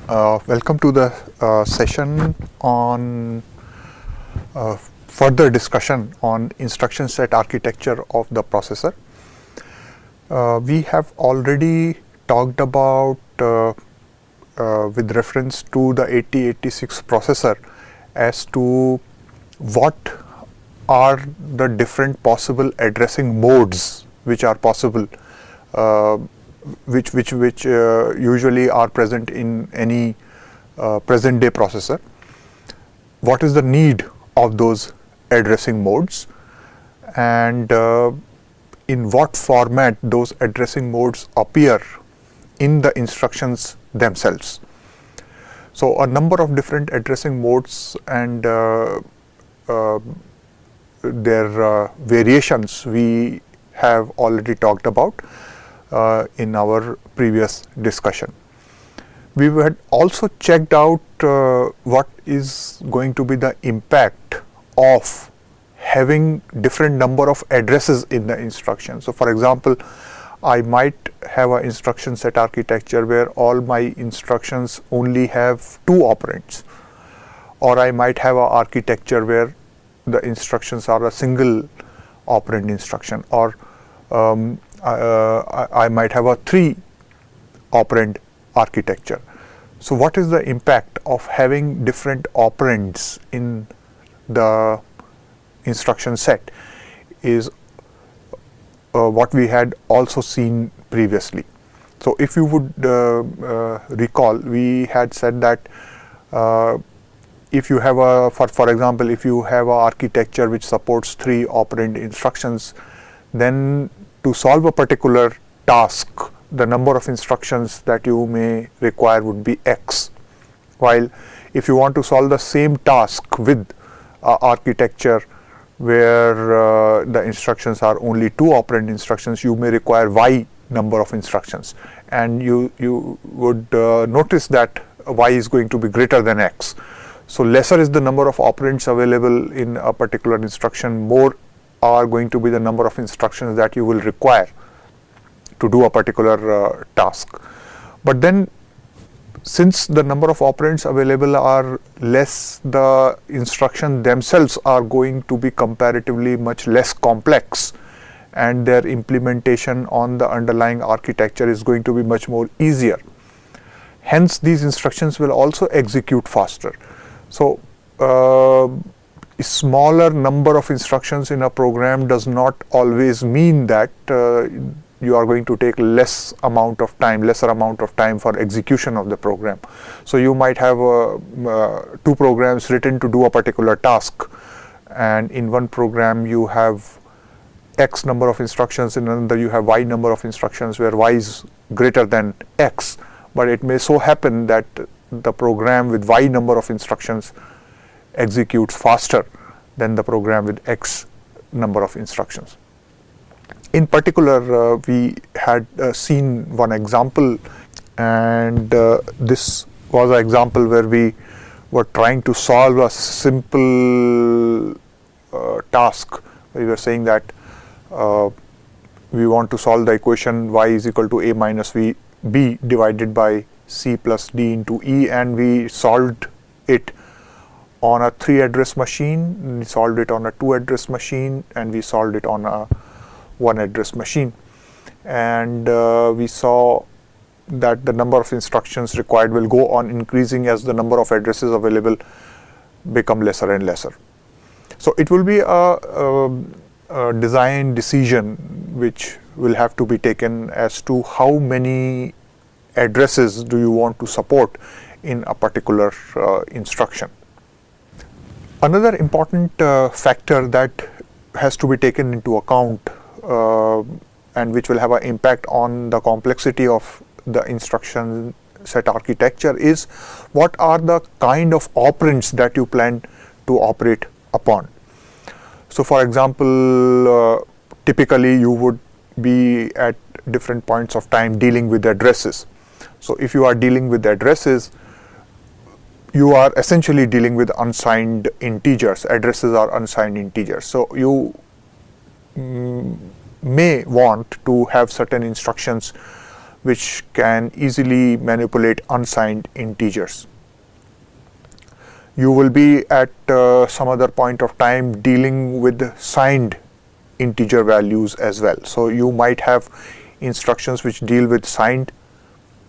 Welcome to the session on further discussion on instruction set architecture of the processor. We have already talked about with reference to the 8086 processor as to what are the different possible addressing modes which are possible, which usually are present in any present day processor. What is the need of those addressing modes, and in what format those addressing modes appear in the instructions themselves. So a number of different addressing modes and their variations we have already talked about in our previous discussion. We had also checked out what is going to be the impact of having different number of addresses in the instruction. So for example, I might have an instruction set architecture where all my instructions only have 2 operands, or I might have an architecture where the instructions are a single operand instruction, or I might have a 3 operand architecture. So what is the impact of having different operands in the instruction set is what we had also seen previously. So if you would recall, we had said that if you have a, for example, if you have an architecture which supports 3 operand instructions, then to solve a particular task, the number of instructions that you may require would be X. While if you want to solve the same task with architecture where the instructions are only 2 operand instructions, you may require Y number of instructions, and you would notice that Y is going to be greater than X. So lesser is the number of operands available in a particular instruction, more are going to be the number of instructions that you will require to do a particular task. But then, since the number of operands available are less, the instructions themselves are going to be comparatively much less complex, and their implementation on the underlying architecture is going to be much more easier. Hence, these instructions will also execute faster. So, a smaller number of instructions in a program does not always mean that you are going to take lesser amount of time for execution of the program. So you might have 2 programs written to do a particular task, and in one program you have X number of instructions, in another you have Y number of instructions where Y is greater than X, but it may so happen that the program with Y number of instructions executes faster than the program with X number of instructions. In particular, we had seen one example, and this was an example where we were trying to solve a simple task. We were saying that we want to solve the equation y is equal to a minus b divided by c plus d into e, and we solved it on a 3 address machine, we solved it on a 2 address machine, and we solved it on a 1 address machine. And we saw that the number of instructions required will go on increasing as the number of addresses available become lesser and lesser. So it will be a design decision which will have to be taken as to how many addresses do you want to support in a particular instruction. Another important factor that has to be taken into account and which will have an impact on the complexity of the instruction set architecture is what are the kind of operands that you plan to operate upon. So for example, typically you would be at different points of time dealing with addresses. So if you are dealing with addresses, you are essentially dealing with unsigned integers. Addresses are unsigned integers. So you may want to have certain instructions which can easily manipulate unsigned integers. You will be at some other point of time dealing with signed integer values as well. So you might have instructions which deal with signed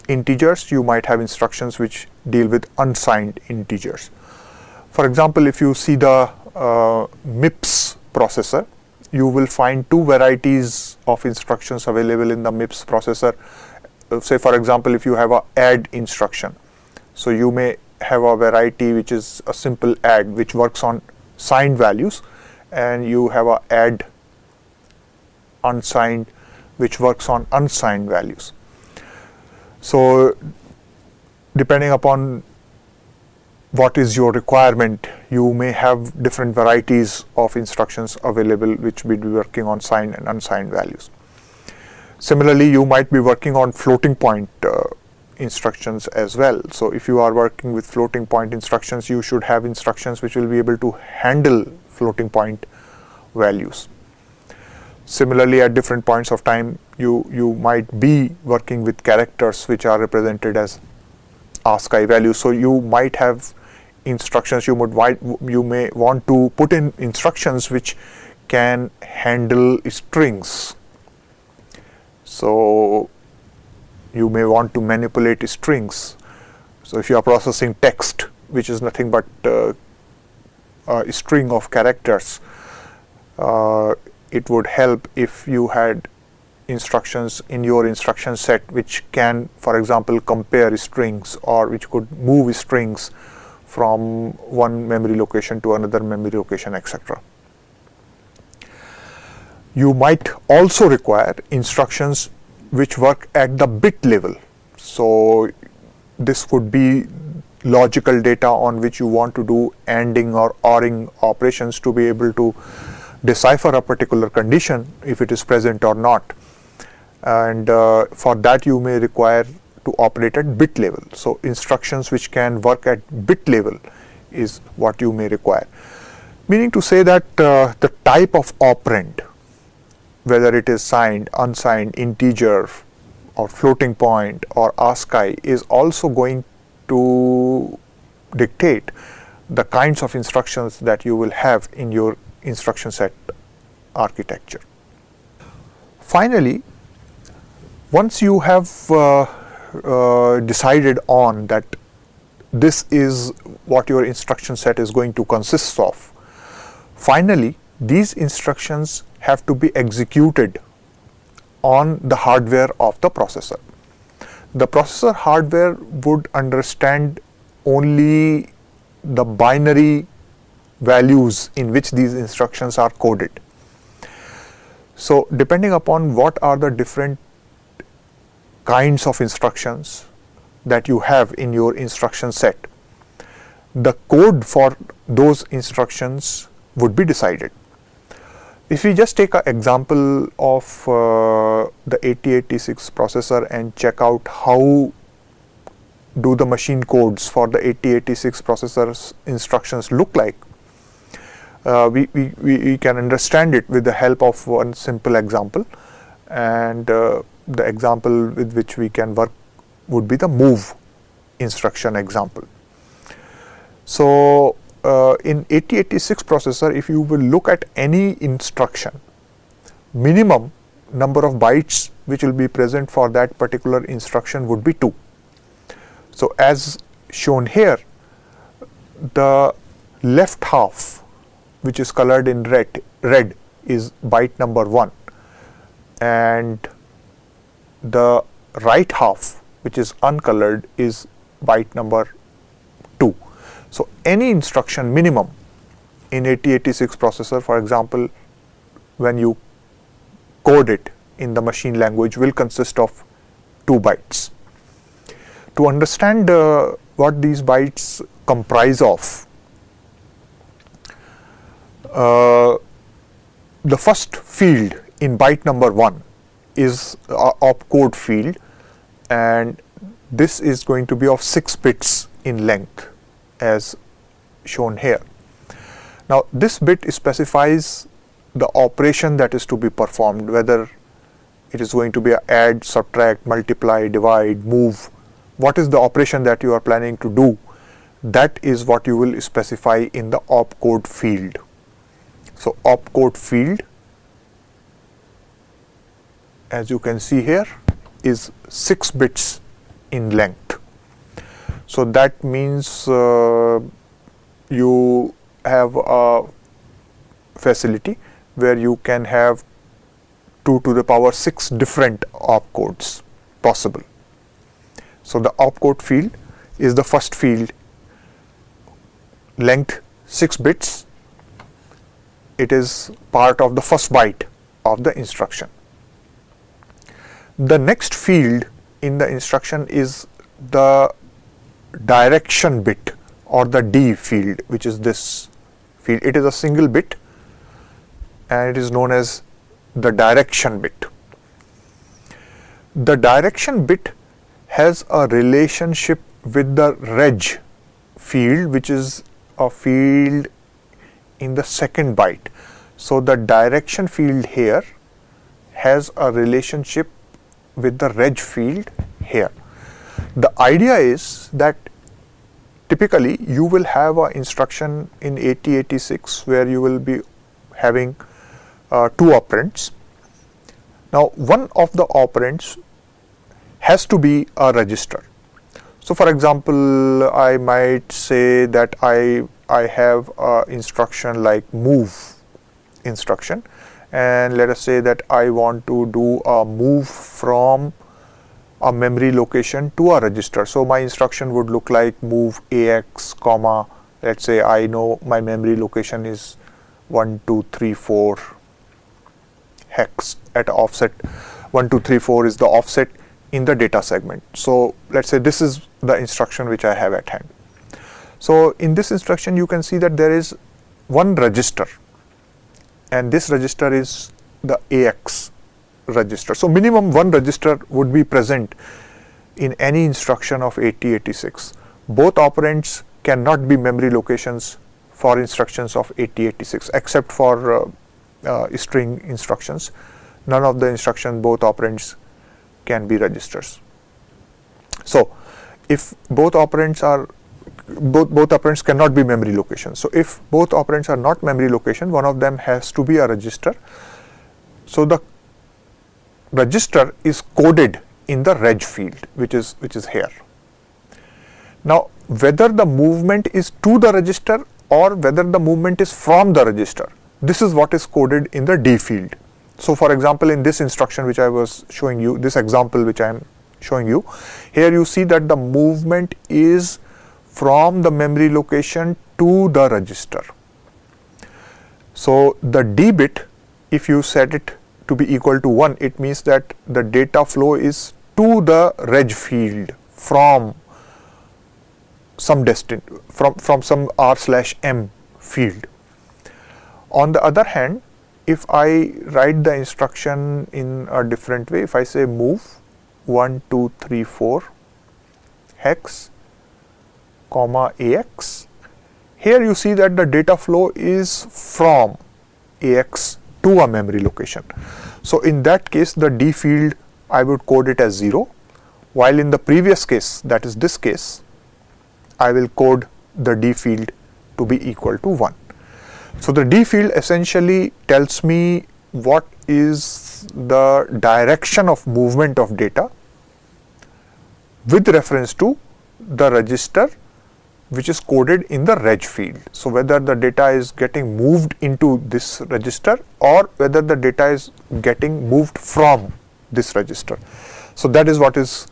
integers, you might have instructions which deal with unsigned integers. For example, if you see the MIPS processor, you will find two varieties of instructions available in the MIPS processor. Say for example, if you have a add instruction, so you may have a variety which is a simple add which works on signed values, and you have a add unsigned which works on unsigned values. So depending upon what is your requirement, you may have different varieties of instructions available which will be working on signed and unsigned values. Similarly, you might be working on floating point instructions as well. So if you are working with floating point instructions, you should have instructions which will be able to handle floating point values. Similarly, at different points of time, you might be working with characters which are represented as ASCII values. So you might have instructions, you may want to put in instructions which can handle strings. So you may want to manipulate strings. So if you are processing text, which is nothing but a string of characters, it would help if you had instructions in your instruction set which can, for example, compare strings, or which could move strings from one memory location to another memory location, etc. You might also require instructions which work at the bit level. So this could be logical data on which you want to do ANDing or ORing operations to be able to decipher a particular condition if it is present or not. And for that you may require to operate at bit level. So instructions which can work at bit level is what you may require. Meaning to say that the type of operand, whether it is signed, unsigned, integer, or floating point, or ASCII, is also going to dictate the kinds of instructions that you will have in your instruction set architecture. Finally, once you have decided on that this is what your instruction set is going to consist of, finally these instructions have to be executed on the hardware of the processor. The processor hardware would understand only the binary values in which these instructions are coded. So depending upon what are the different kinds of instructions that you have in your instruction set, the code for those instructions would be decided. If we just take an example of the 8086 processor and check out how do the machine codes for the 8086 processor's instructions look like, we can understand it with the help of one simple example, and the example with which we can work would be the move instruction example. So in 8086 processor, if you will look at any instruction, minimum number of bytes which will be present for that particular instruction would be 2. So as shown here, the left half, which is colored in red is byte number 1, and the right half, which is uncolored, is byte number 2. So any instruction minimum in 8086 processor, for example, when you code it in the machine language, will consist of 2 bytes. To understand what these bytes comprise of, the first field in byte number 1 is a opcode field, and this is going to be of 6 bits in length as shown here. Now this bit specifies the operation that is to be performed, whether it is going to be a add, subtract, multiply, divide, move. What is the operation that you are planning to do? That is what you will specify in the opcode field. So opcode field, as you can see here, is 6 bits in length. So that means you have a facility where you can have 2 to the power 6 different opcodes possible. So the opcode field is the first field, length 6 bits. It is part of the first byte of the instruction. The next field in the instruction is the direction bit, or the D field, which is this field. It is a single bit and it is known as the direction bit. The direction bit has a relationship with the reg field, which is a field in the second byte. So the direction field here has a relationship with the reg field here. The idea is that typically you will have an instruction in 8086 where you will be having 2 operands. Now one of the operands has to be a register. So for example, I might say that I have an instruction like move instruction, and let us say that I want to do a move from a memory location to a register. So my instruction would look like move AX, comma, let's say I know my memory location is 1234 hex at offset. 1234 is the offset in the data segment. So let's say this is the instruction which I have at hand. So in this instruction you can see that there is one register, and this register is the AX register. So minimum one register would be present in any instruction of 8086. Both operands cannot be memory locations for instructions of 8086 except for string instructions. None of the instruction, both operands can be registers. So if both operands cannot be memory locations. So if both operands are not memory location, one of them has to be a register. So the register is coded in the reg field, which is here. Now whether the movement is to the register or whether the movement is from the register, this is what is coded in the D field. So for example, in this instruction which I was showing you, this example which I am showing you, here you see that the movement is from the memory location to the register. So the D bit, if you set it to be equal to 1, it means that the data flow is to the reg field from some from some r/m field. On the other hand, if I write the instruction in a different way, if I say move 1234 hex, comma AX, here you see that the data flow is from AX to a memory location. So in that case, the D field I would code it as 0, while in the previous case, that is this case, I will code the D field to be equal to 1. So the D field essentially tells me what is the direction of movement of data with reference to the register which is coded in the reg field. So whether the data is getting moved into this register or whether the data is getting moved from this register. So that is what is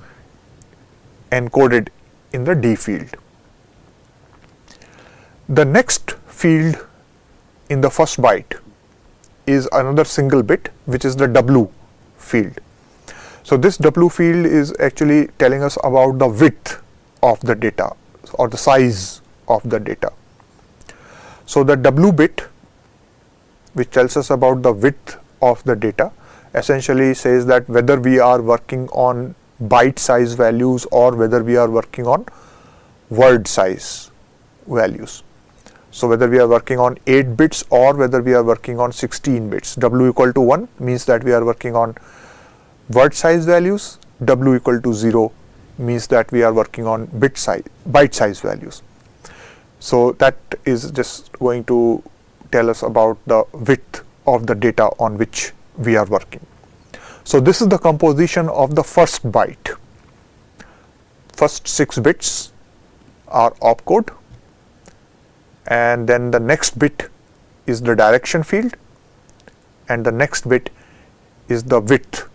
encoded in the D field. The next field in the first byte is another single bit, which is the W field. So this W field is actually telling us about the width of the data or the size of the data. So the W bit, which tells us about the width of the data, essentially says that whether we are working on byte size values or whether we are working on word size values. So whether we are working on 8 bits or whether we are working on 16 bits, W equal to 1 means that we are working on word size values, W equal to 0 means that we are working on byte size values. So that is just going to tell us about the width of the data on which we are working. So this is the composition of the first byte. First 6 bits are opcode, and then the next bit is the direction field, and the next bit is the width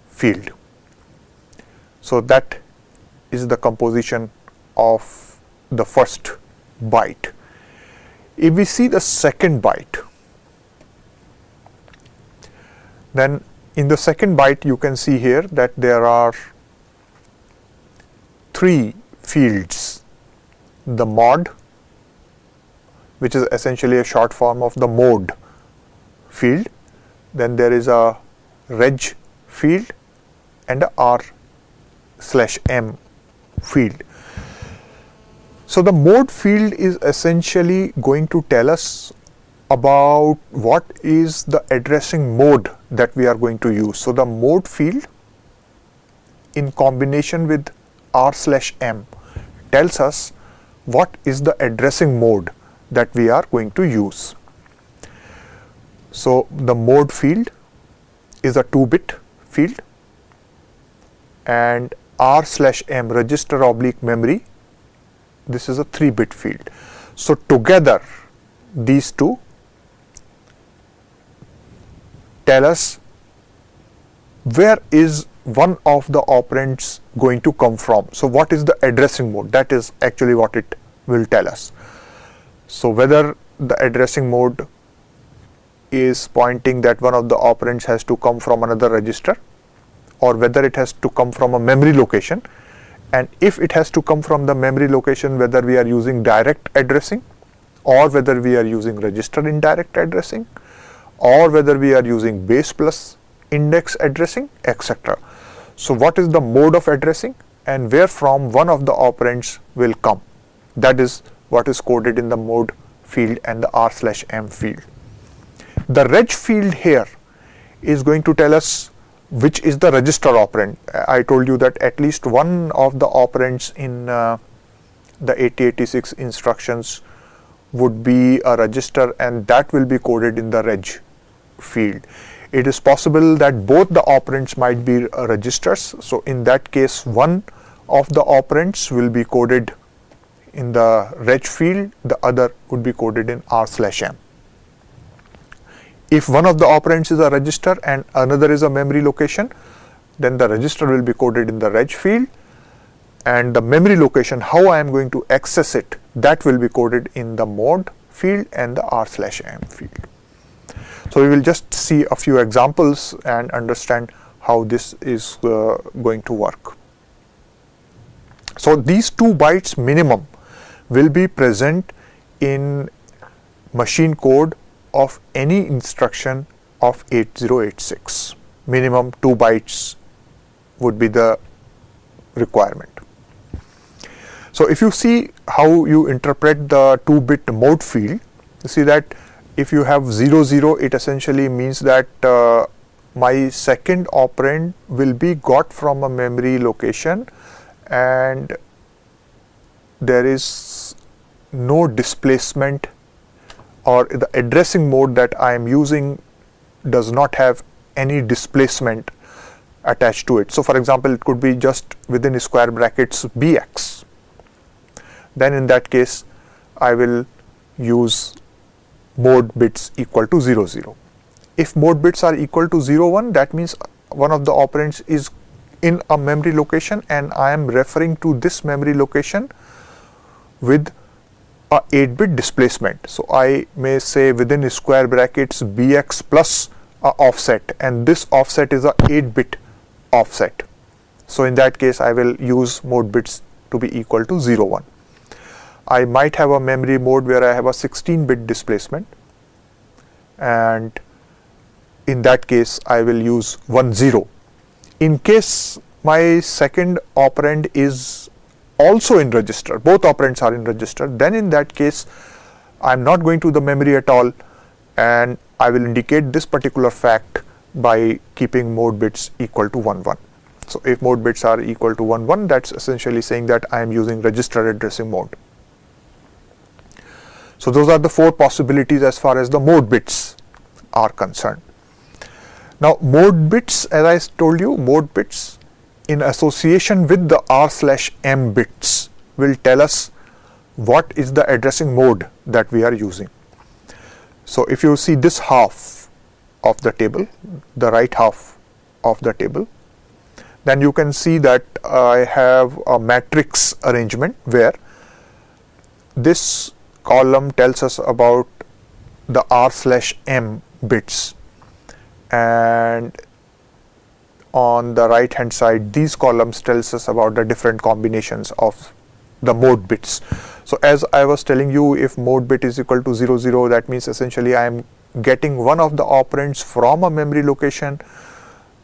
field. So that is the composition of the first byte. If we see the second byte, then in the second byte you can see here that there are 3 fields: the mod, which is essentially a short form of the mode field, then there is a reg field and a r/m field. So the mode field is essentially going to tell us about what is the addressing mode that we are going to use. So the mode field in combination with r/m tells us what is the addressing mode that we are going to use. So the mode field is a 2-bit field, and r/m, register/memory, this is a 3-bit field. So together these two tell us where is one of the operands going to come from. So what is the addressing mode? That is actually what it will tell us. So whether the addressing mode is pointing that one of the operands has to come from another register, or whether it has to come from a memory location, and if it has to come from the memory location, whether we are using direct addressing, or whether we are using register indirect addressing, or whether we are using base plus index addressing, etc. So what is the mode of addressing and where from one of the operands will come? That is what is coded in the mode field and the r/m field. The reg field here is going to tell us which is the register operand. I told you that at least one of the operands in the 8086 instructions would be a register, and that will be coded in the reg field. It is possible that both the operands might be registers. So in that case, one of the operands will be coded in the reg field, the other would be coded in r/m. If one of the operands is a register and another is a memory location, then the register will be coded in the reg field, and the memory location, how I am going to access it, that will be coded in the mode field and the r/m field. So we will just see a few examples and understand how this is going to work. So these 2 bytes minimum will be present in machine code of any instruction of 8086. Minimum 2 bytes would be the requirement. So if you see how you interpret the 2-bit mode field, you see that if you have 00, it essentially means that my second operand will be got from a memory location, and there is no displacement, or the addressing mode that I am using does not have any displacement attached to it. So for example, it could be just within square brackets bx. Then in that case, I will use mode bits equal to 00. If mode bits are equal to 01, that means one of the operands is in a memory location and I am referring to this memory location with a 8-bit displacement. So I may say within square brackets bx plus a offset, and this offset is a 8-bit offset. So in that case, I will use mode bits to be equal to 01. I might have a memory mode where I have a 16-bit displacement, and in that case I will use 10. In case my second operand is also in register, both operands are in register, then in that case I am not going to the memory at all, and I will indicate this particular fact by keeping mode bits equal to 1 1. So if mode bits are equal to 1 1, that's essentially saying that I am using register addressing mode. So those are the 4 possibilities as far as the mode bits are concerned. Now mode bits, as I told you, mode bits in association with the r/m bits will tell us what is the addressing mode that we are using. So if you see this half of the table, the right half of the table, then you can see that I have a matrix arrangement where this column tells us about the r/m bits, and on the right hand side these columns tells us about the different combinations of the mode bits. So as I was telling you, if mode bit is equal to 0 0, that means essentially I am getting one of the operands from a memory location,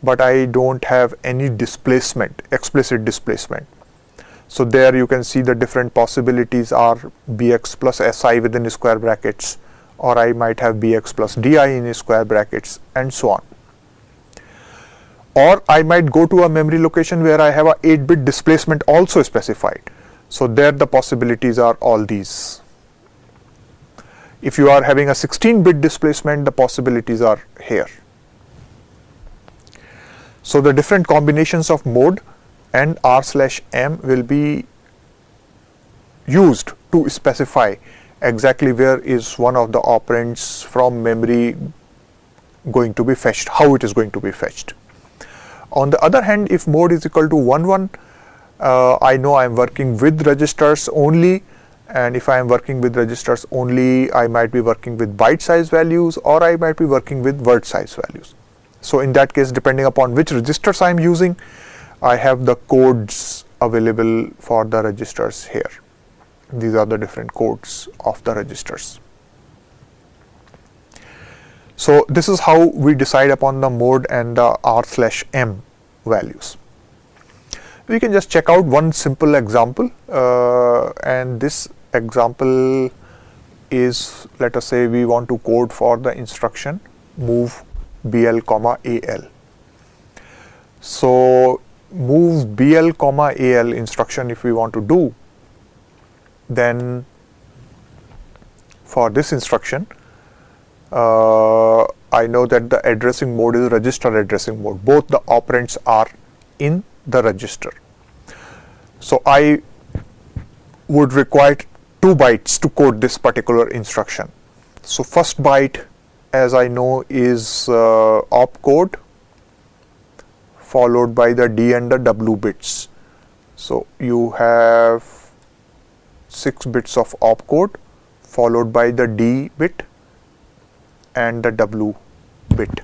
but I don't have any displacement, explicit displacement. So there you can see the different possibilities are bx plus si within square brackets, or I might have bx plus di in square brackets, and so on. Or I might go to a memory location where I have a 8-bit displacement also specified. So there the possibilities are all these. If you are having a 16-bit displacement, the possibilities are here. So the different combinations of mode and r/m will be used to specify exactly where is one of the operands from memory going to be fetched, how it is going to be fetched. On the other hand, if mode is equal to 1 1, I know I am working with registers only, and if I am working with registers only, I might be working with byte size values, or I might be working with word size values. So in that case, depending upon which registers I am using, I have the codes available for the registers here. These are the different codes of the registers. So this is how we decide upon the mode and the r/m values. We can just check out one simple example, and this example is, let us say we want to code for the instruction move BL comma AL. So move BL comma AL instruction, if we want to do, then for this instruction I know that the addressing mode is register addressing mode. Both the operands are in the register. So I would require 2 bytes to code this particular instruction. So first byte, as I know, is opcode followed by the D and the W bits. So you have 6 bits of opcode followed by the D bit and the W bit.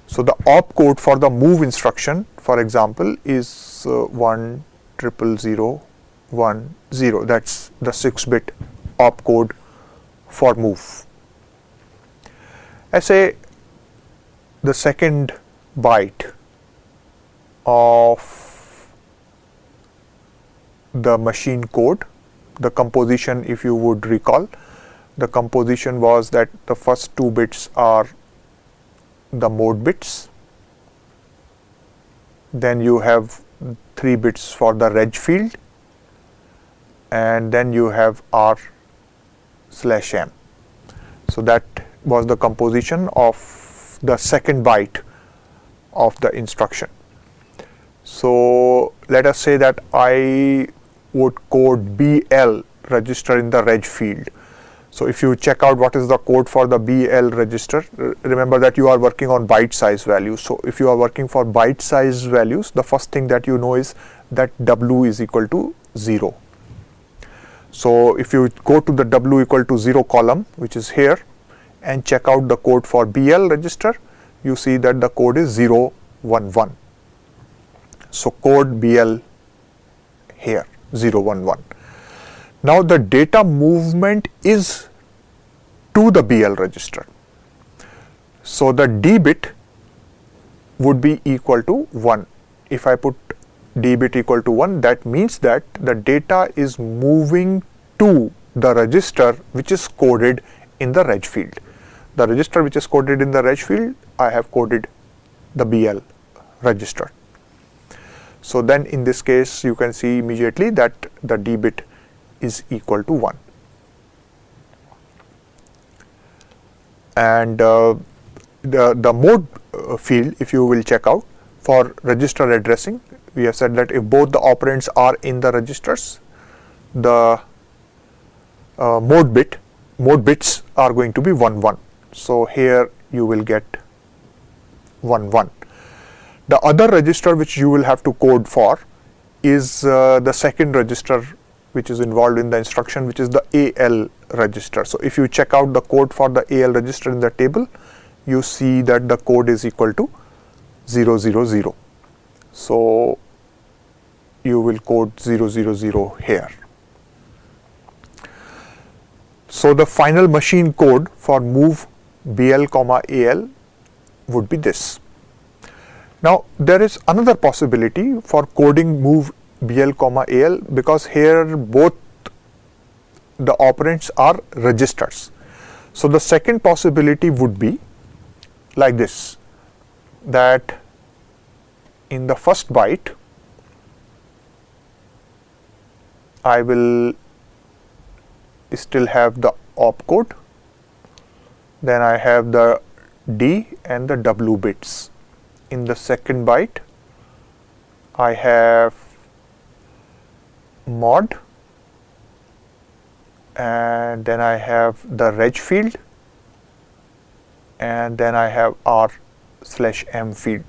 So the opcode for the move instruction, for example, is 1000010. That's the 6-bit opcode for move. I say the second byte of the machine code, the composition, if you would recall, the composition was that the first 2 bits are the mode bits, then you have 3 bits for the reg field, and then you have r/m. So that was the composition of the second byte of the instruction. So let us say that I would code BL register in the reg field. So if you check out what is the code for the BL register, remember that you are working on byte size values. So if you are working for byte size values, the first thing that you know is that W is equal to 0. So if you go to the W equal to 0 column, which is here, and check out the code for BL register, you see that the code is 011. So code BL here, 011. Now the data movement is to the BL register. So the D bit would be equal to 1. If I put D bit equal to 1, that means that the data is moving to the register which is coded in the reg field. The register which is coded in the reg field, I have coded the BL register. So then in this case you can see immediately that the D bit is equal to 1. And the mode field, if you will check out, for register addressing, we have said that if both the operands are in the registers, the mode bits are going to be 1 1. So here you will get 1 1. The other register which you will have to code for is the second register which is involved in the instruction, which is the AL register. So if you check out the code for the AL register in the table, you see that the code is equal to 0 0 0. So you will code 0 0 0 here. So the final machine code for move BL comma AL would be this. Now there is another possibility for coding move BL comma AL, because here both the operands are registers. So the second possibility would be like this, that in the first byte I will still have the opcode, then I have the D and the W bits. In the second byte I have mod, and then I have the reg field, and then I have r/m field.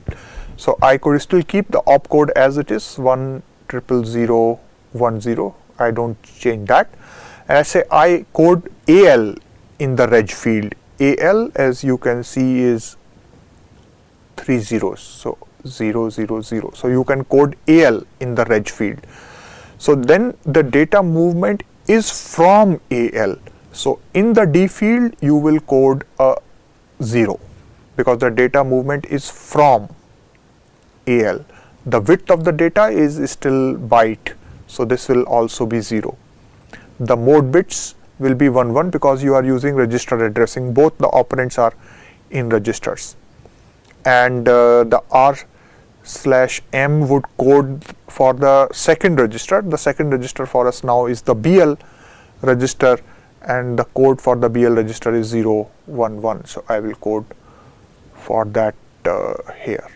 So I could still keep the opcode as it is, 1000010. I don't change that, and I say I code AL in the reg field. AL, as you can see, is 3 zeros, so 0 0 0. So you can code AL in the reg field. So then the data movement is from AL. So in the D field you will code a 0, because the data movement is from AL. The width of the data is still byte, so this will also be 0. The mode bits will be 1 1, because you are using register addressing. Both the operands are in registers. And the r/m would code for the second register. The second register for us now is the BL register, and the code for the BL register is 0 1 1. So I will code for that here.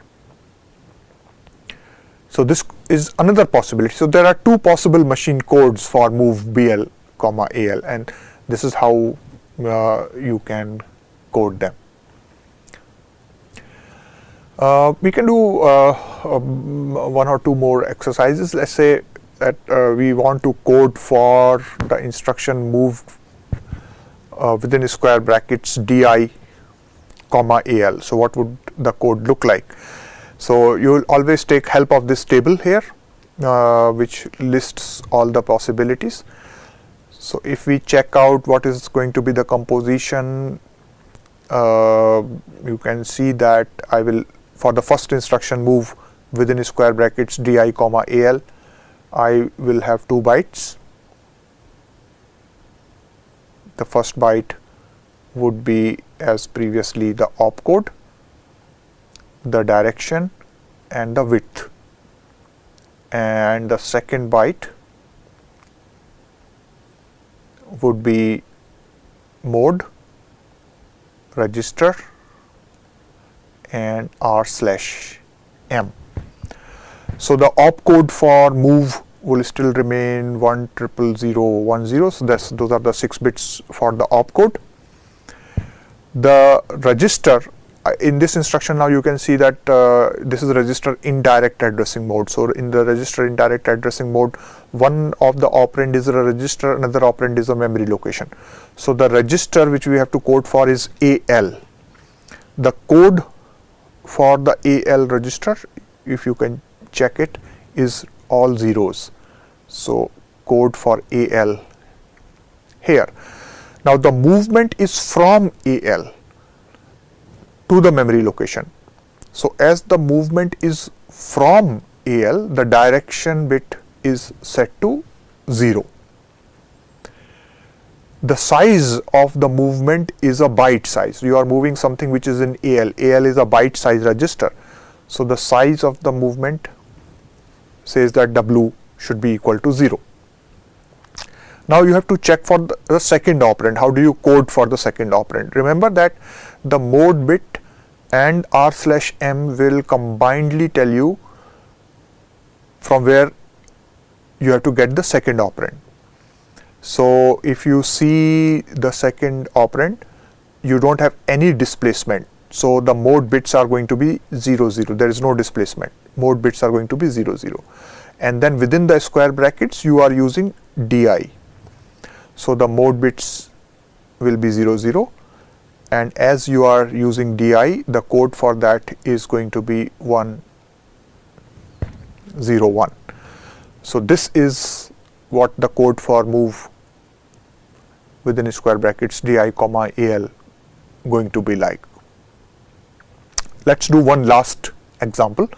So this is another possibility. So there are two possible machine codes for move BL comma AL, and this is how you can code them. We can do one or two more exercises. Let's say that we want to code for the instruction move within square brackets DI comma AL. So what would the code look like? So you will always take help of this table here, which lists all the possibilities. So if we check out what is going to be the composition, you can see that I will, for the first instruction move within square brackets DI comma AL, I will have 2 bytes. The first byte would be, as previously, the opcode, the direction and the width, and the second byte would be mode, register and r/m. So the opcode for move will still remain 1000010. So those are the 6 bits for the opcode. The register, in this instruction now you can see that this is register indirect addressing mode. So in the register indirect addressing mode, one of the operand is a register, another operand is a memory location. So the register which we have to code for is AL. The code for the AL register, if you can check it, is all zeros. So code for AL here. Now the movement is from AL to the memory location. So as the movement is from AL, the direction bit is set to 0. The size of the movement is a byte size. You are moving something which is in AL. AL is a byte size register. So the size of the movement says that W should be equal to 0. Now you have to check for the second operand. How do you code for the second operand? Remember that the mode bit and r/m will combinedly tell you from where you have to get the second operand. So if you see the second operand, you don't have any displacement. So the mode bits are going to be 0, 0. There is no displacement. Mode bits are going to be 0, 0. And then within the square brackets, you are using di. So the mode bits will be 0, 0. And as you are using di, the code for that is going to be 1, 0, 1. So this is what the code for move within square brackets di comma al going to be like. Let's do one last example.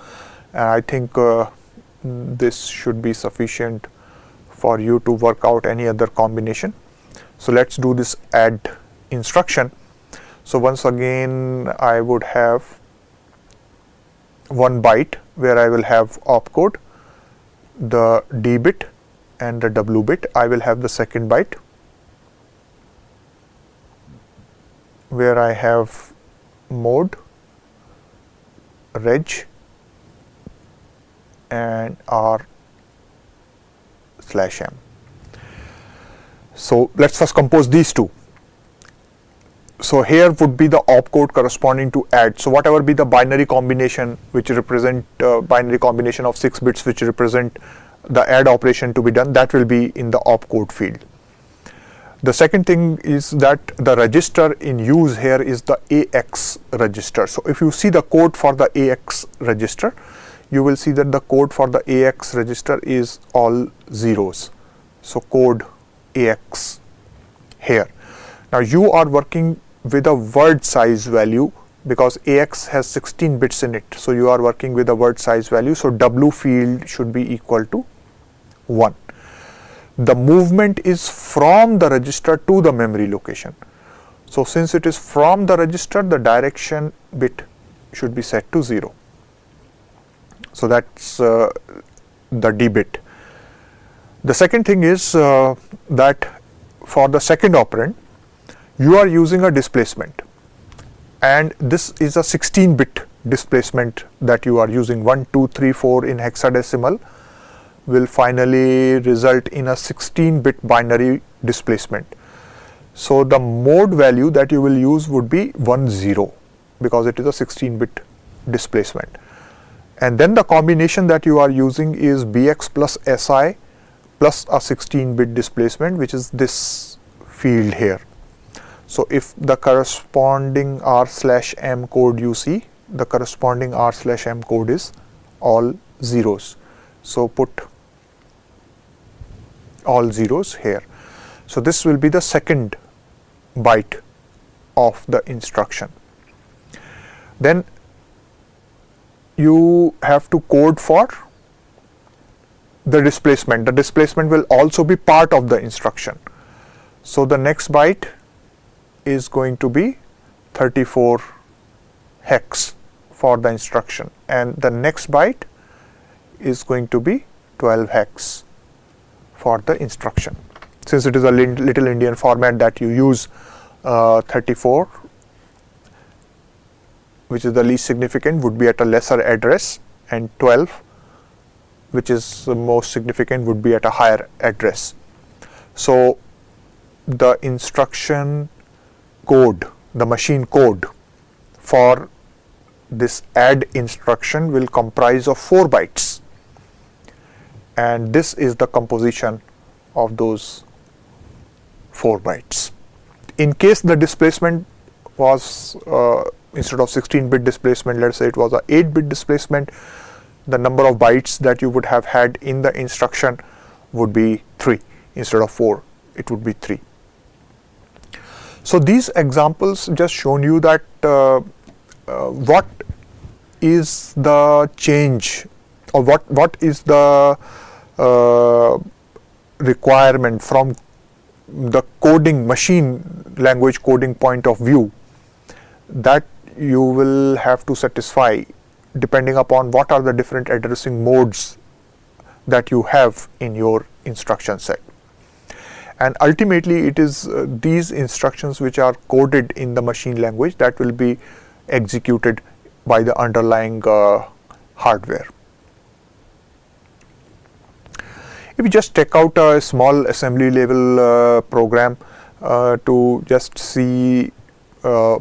I think this should be sufficient for you to work out any other combination. So let's do this add instruction. So once again, I would have one byte where I will have opcode, the D bit and the W bit. I will have the second byte where I have mode, reg and r/m. So let's first compose these two. So here would be the opcode corresponding to add. So whatever be the binary combination which represent binary combination of 6 bits which represent the add operation to be done, that will be in the opcode field. The second thing is that the register in use here is the AX register. So if you see the code for the AX register, you will see that the code for the AX register is all zeros. So code AX here. Now you are working with a word size value because AX has 16 bits in it. So you are working with a word size value. So W field should be equal to 1. The movement is from the register to the memory location. So since it is from the register, the direction bit should be set to 0. So that's the D bit. The second thing is that for the second operand, you are using a displacement, and this is a 16-bit displacement that you are using. 1, 2, 3, 4 in hexadecimal will finally result in a 16-bit binary displacement. So the mode value that you will use would be 1, 0 because it is a 16-bit displacement. And then the combination that you are using is BX plus SI plus a 16-bit displacement, which is this field here. So if the corresponding r/m code you see, the corresponding r/m code is all zeros. So put all zeros here. So this will be the second byte of the instruction. Then you have to code for the displacement. The displacement will also be part of the instruction. So the next byte is going to be 34 hex for the instruction, and the next byte is going to be 12 hex for the instruction. Since it is a little Indian format that you use 34, which is the least significant, would be at a lesser address, and 12, which is the most significant, would be at a higher address. So the instruction code, the machine code for this add instruction will comprise of 4 bytes, and this is the composition of those 4 bytes. In case the displacement was instead of 16-bit displacement, let's say it was a 8-bit displacement, the number of bytes that you would have had in the instruction would be 3 instead of 4. It would be 3. So these examples just shown you that what is the change, or what is the requirement from the coding, machine language coding point of view, that you will have to satisfy depending upon what are the different addressing modes that you have in your instruction set. And ultimately it is these instructions which are coded in the machine language that will be executed by the underlying hardware. If you just check out a small assembly level program to just see the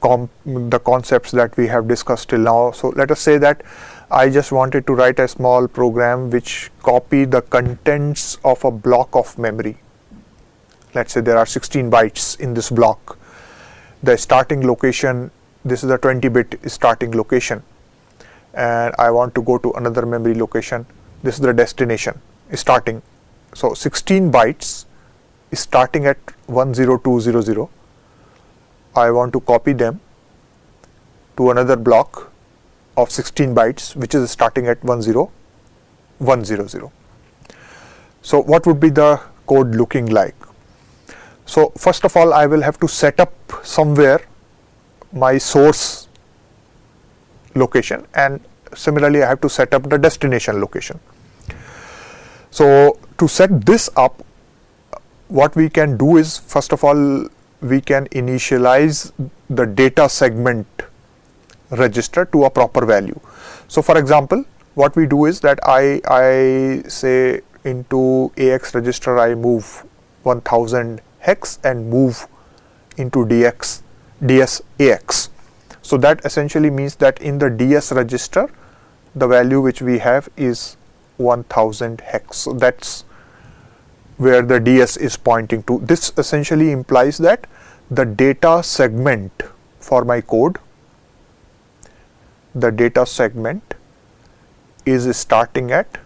concepts that we have discussed till now. So let us say that I just wanted to write a small program which copy the contents of a block of memory. Let's say there are 16 bytes in this block. The starting location, this is a 20-bit starting location, and I want to go to another memory location. This is the destination starting. So 16 bytes is starting at 10200. I want to copy them to another block of 16 bytes which is starting at 10100. So what would be the code looking like? So first of all, I will have to set up somewhere my source location, and similarly I have to set up the destination location. So to set this up, what we can do is, first of all, we can initialize the data segment register to a proper value. So for example, what we do is that I say into AX register I move 1000 hex and move into DS AX. So that essentially means that in the DS register the value which we have is 1000 hex. So that's where the DS is pointing to. This essentially implies that the data segment for my code, the data segment is starting at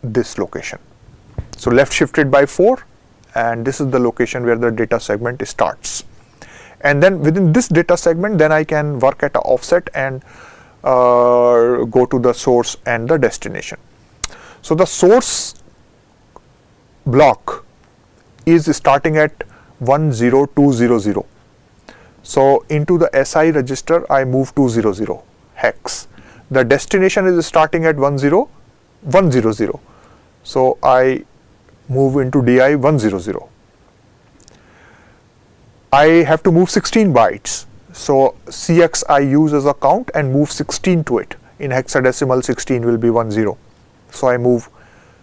this location. So left shifted by 4, and this is the location where the data segment starts. And then within this data segment, then I can work at an offset and go to the source and the destination. So the source block is starting at 10200. So into the SI register I move 200 hex. The destination is starting at 10100. So I move into DI 100. I have to move 16 bytes. So CX I use as a count and move 16 to it. In hexadecimal 16 will be 10. So I move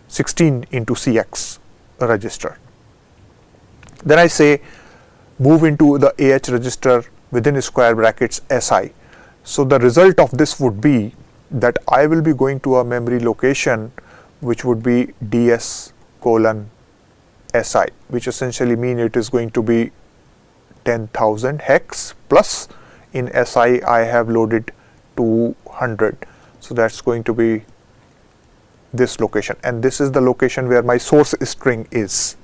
16 into CX register. Then I say move into the AH register within square brackets SI. So the result of this would be that I will be going to a memory location which would be DS:SI, which essentially means it is going to be 10,000 hex plus in SI I have loaded 200. So that's going to be this location, and this is the location where my source string is.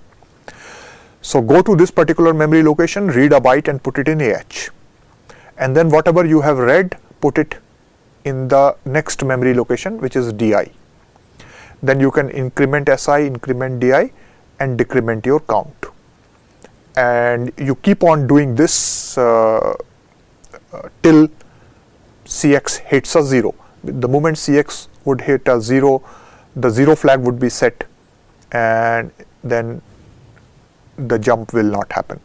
So go to this particular memory location, read a byte and put it in AH, and then whatever you have read, put it in the next memory location which is DI. Then you can increment SI, increment DI and decrement your count, and you keep on doing this till CX hits a 0. The moment CX would hit a 0, the 0 flag would be set, and then the jump will not happen.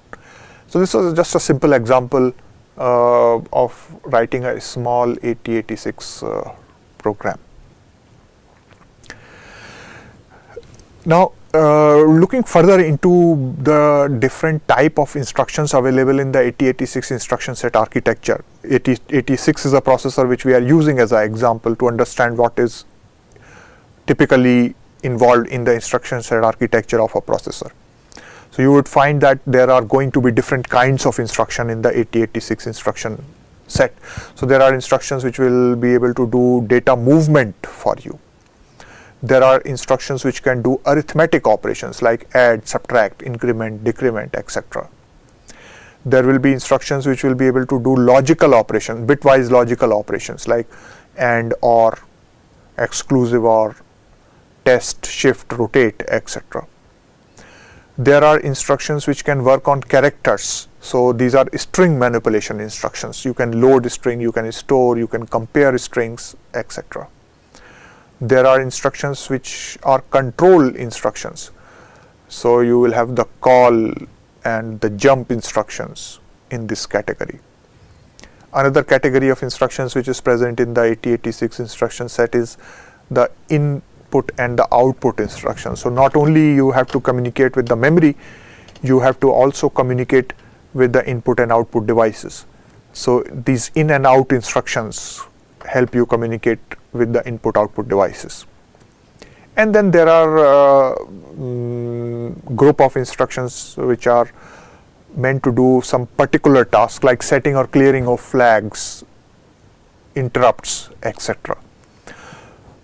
So this was just a simple example of writing a small 8086 program. Now looking further into the different type of instructions available in the 8086 instruction set architecture. 8086 is a processor which we are using as an example to understand what is typically involved in the instruction set architecture of a processor. So you would find that there are going to be different kinds of instruction in the 8086 instruction set. So there are instructions which will be able to do data movement for you. There are instructions which can do arithmetic operations like add, subtract, increment, decrement, etc. There will be instructions which will be able to do logical operations, bitwise logical operations like AND, OR, exclusive OR, test, shift, rotate, etc. There are instructions which can work on characters, So these are string manipulation instructions. You can load a string, you can store, you can compare strings, etc. There are instructions which are control instructions. So you will have the call and the jump instructions in this category. Another category of instructions which is present in the 8086 instruction set is the input and the output instructions. So not only you have to communicate with the memory, you have to also communicate with the input and output devices. So these in and out instructions help you communicate with the input output devices. And then there are group of instructions which are meant to do some particular task, like setting or clearing of flags, interrupts, etc.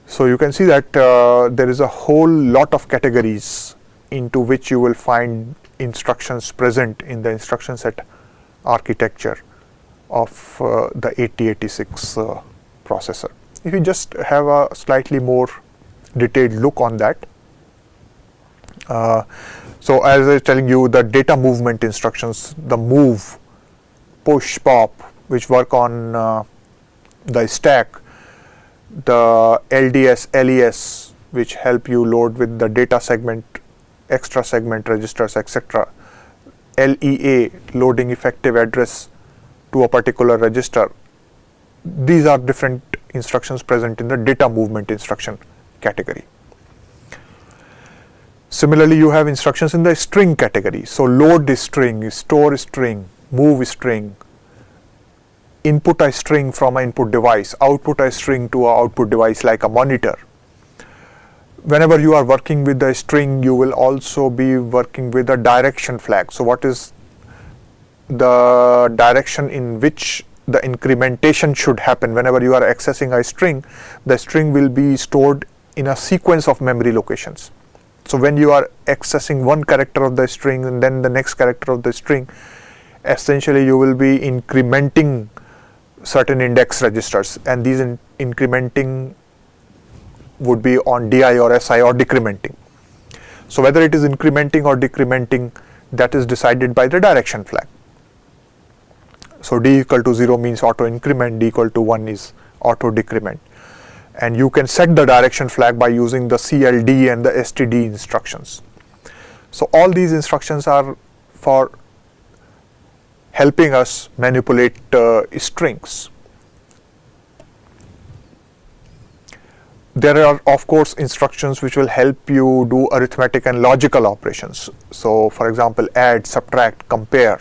So you can see that there is a whole lot of categories into which you will find instructions present in the instruction set architecture of the 8086 processor. If you just have a slightly more detailed look on that. So as I was telling you, the data movement instructions, the move, push, pop, which work on the stack, the LDS, LES, which help you load with the data segment, extra segment registers, etc. LEA, loading effective address to a particular register. These are different instructions present in the data movement instruction category. Similarly, you have instructions in the string category. So load the string, store string, move string, input a string from an input device, output a string to an output device like a monitor. Whenever you are working with the string, you will also be working with a direction flag. So what is the direction in which the incrementation should happen? Whenever you are accessing a string, the string will be stored in a sequence of memory locations. So when you are accessing one character of the string and then the next character of the string, essentially you will be incrementing certain index registers, and these incrementing would be on DI or SI or decrementing. So whether it is incrementing or decrementing, that is decided by the direction flag. So D equal to 0 means auto increment, D equal to 1 is auto decrement. And you can set the direction flag by using the CLD and the STD instructions. So all these instructions are for helping us manipulate strings. There are of course instructions which will help you do arithmetic and logical operations. So for example, add, subtract, compare,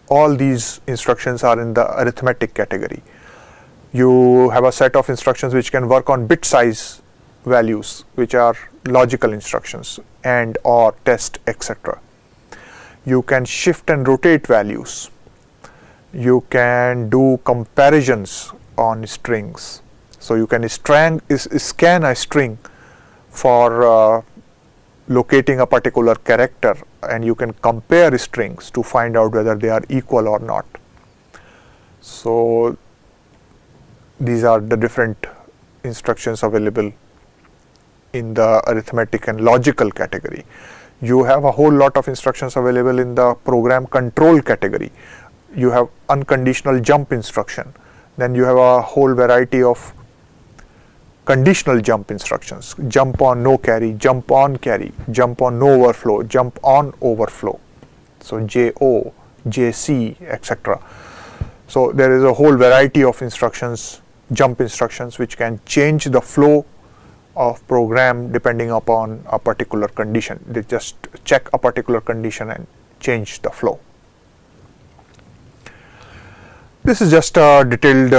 all these instructions are in the arithmetic category. You have a set of instructions which can work on bit size values, which are logical instructions, and, or, test, etc. You can shift and rotate values. You can do comparisons on strings. So you can scan a string for locating a particular character, and you can compare strings to find out whether they are equal or not. So these are the different instructions available in the arithmetic and logical category. You have a whole lot of instructions available in the program control category. You have unconditional jump instruction. Then you have a whole variety of conditional jump instructions. Jump on no carry, jump on carry, jump on no overflow, jump on overflow. So JO, JC, etc. So there is a whole variety of instructions, jump instructions, which can change the flow of program depending upon a particular condition. They just check a particular condition and change the flow. This is just a detailed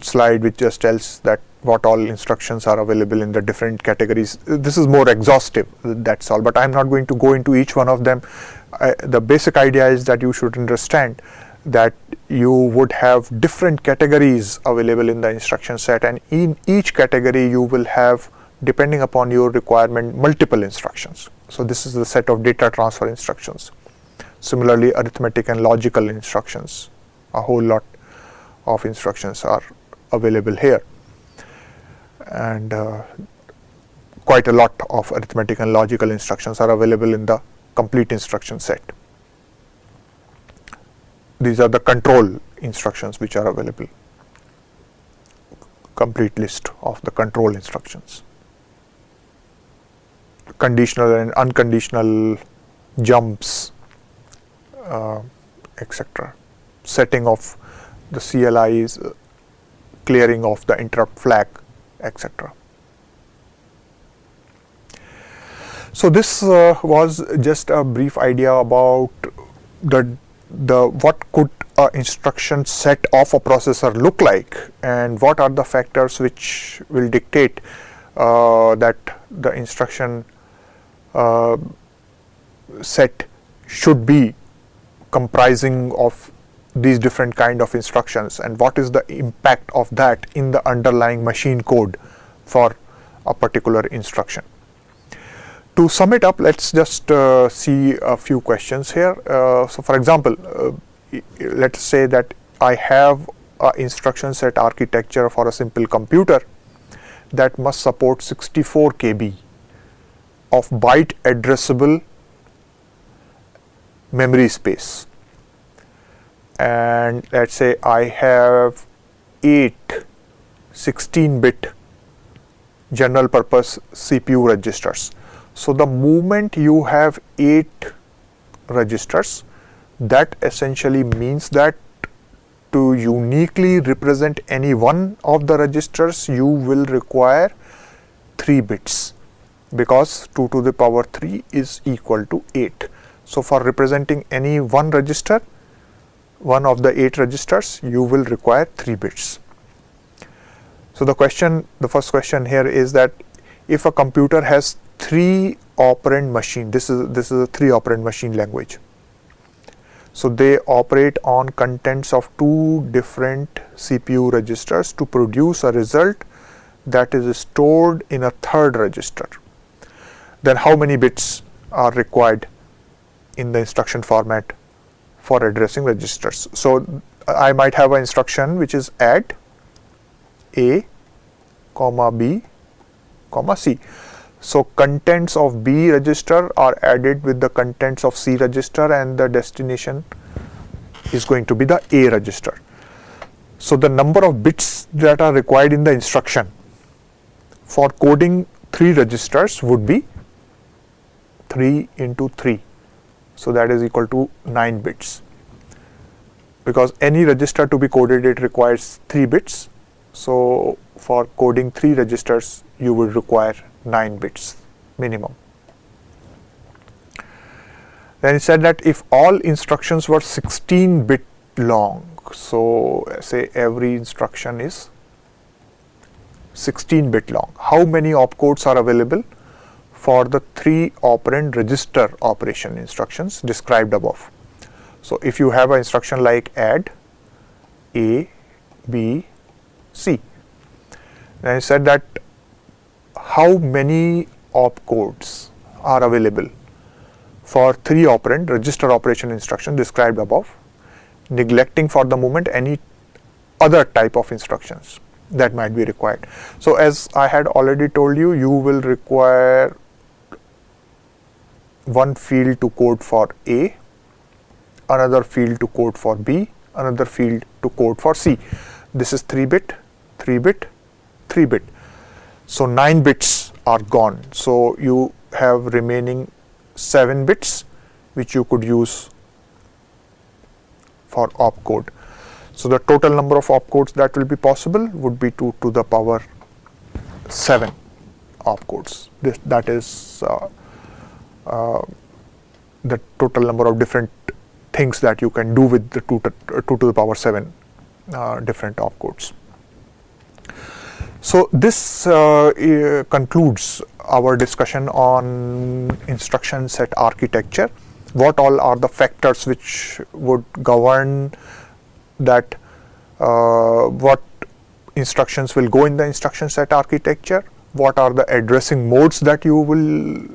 slide which just tells that what all instructions are available in the different categories. This is more exhaustive, that's all, but I'm not going to go into each one of them. The basic idea is that you should understand that you would have different categories available in the instruction set, and in each category you will have, depending upon your requirement, multiple instructions. So this is the set of data transfer instructions. Similarly, arithmetic and logical instructions, a whole lot of instructions are available here, and quite a lot of arithmetic and logical instructions are available in the complete instruction set. these are the control instructions which are available. Complete list of the control instructions. Conditional and unconditional jumps, etc. Setting of the CLIs, clearing of the interrupt flag, etc. So this was just a brief idea about the what could an instruction set of a processor look like, and what are the factors which will dictate that the instruction set should be comprising of these different kind of instructions, and what is the impact of that in the underlying machine code for a particular instruction. To sum it up, let's just see a few questions here. So for example, let's say that I have an instruction set architecture for a simple computer that must support 64 KB of byte addressable memory space, and let's say I have 8 16-bit general purpose CPU registers. So the moment you have 8 registers, that essentially means that to uniquely represent any one of the registers, you will require 3 bits, because 2 to the power 3 is equal to 8. So for representing any one register, one of the 8 registers, you will require 3 bits. So the first question here is that if a computer has 3 operand machine, this is a 3 operand machine language. So they operate on contents of 2 different CPU registers to produce a result that is stored in a 3rd register. Then how many bits are required in the instruction format for addressing registers? So I might have an instruction which is add A, B, C. So contents of B register are added with the contents of C register, and the destination is going to be the A register. So the number of bits that are required in the instruction for coding 3 registers would be 3 into 3. So that is equal to 9 bits. Because any register to be coded, it requires 3 bits. So for coding 3 registers, you will require 9 bits minimum. Then it said that if all instructions were 16-bit long, so say every instruction is 16-bit long, how many opcodes are available for the 3 operand register operation instructions described above? So if you have an instruction like add A, B, C, then it said that how many opcodes are available for 3 operand register operation instruction described above, neglecting for the moment any other type of instructions that might be required. So as I had already told you, you will require one field to code for A, another field to code for B, another field to code for C. This is 3-bit, 3-bit, 3-bit. So 9 bits are gone. So you have remaining 7 bits which you could use for opcode. So the total number of opcodes that will be possible would be 2 to the power 7 opcodes. That is the total number of different things that you can do with the 2 to the power 7 different opcodes. So this concludes our discussion on instruction set architecture. What all are the factors which would govern that, what instructions will go in the instruction set architecture, what are the addressing modes that you will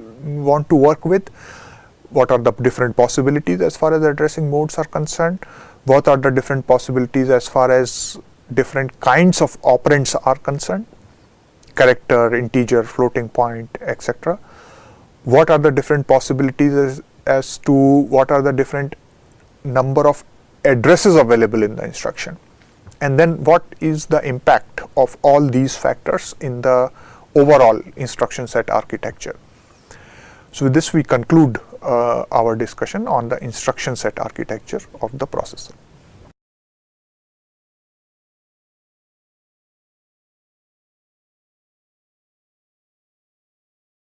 want to work with, what are the different possibilities as far as addressing modes are concerned, what are the different possibilities as far as different kinds of operands are concerned, character, integer, floating point, etc. What are the different possibilities as to what are the different number of addresses available in the instruction, and then what is the impact of all these factors in the overall instruction set architecture. So with this we conclude our discussion on the instruction set architecture of the processor.